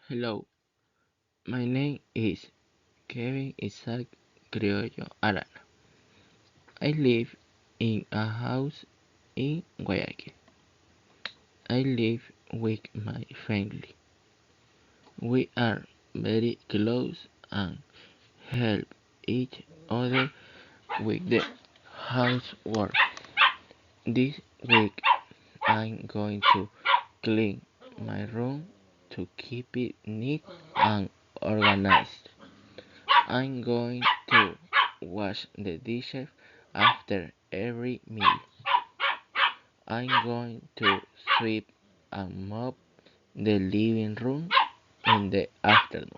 Hello, my name is Kevin Isaac Criollo Arana. I live in a house in Guayaquil. I live with my family. We are very close and help each other with the housework. This week I'm going to clean my room to keep it neat and organized. I'm going to wash the dishes after every meal. I'm going to sweep and mop the living room in the afternoon.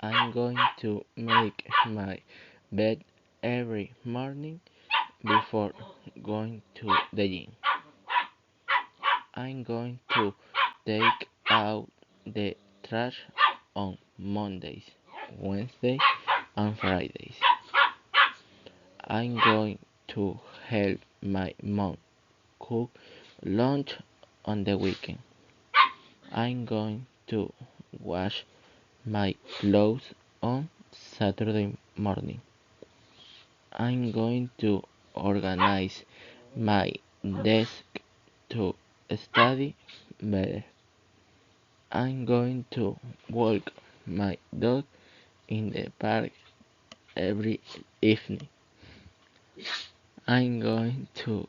I'm going to make my bed every morning before going to the gym. I'm going to take out the trash on Mondays, Wednesdays, and Fridays. I'm going to help my mom cook lunch on the weekend. I'm going to wash my clothes on Saturday morning. I'm going to organize my desk to study better. I'm going to walk my dog in the park every evening. I'm going to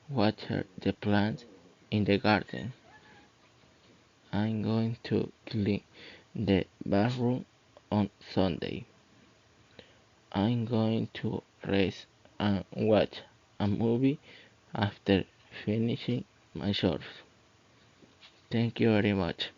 water the plants in the garden. I'm going to clean the bathroom on Sunday. I'm going to rest and watch a movie after finishing my chores. Thank you very much.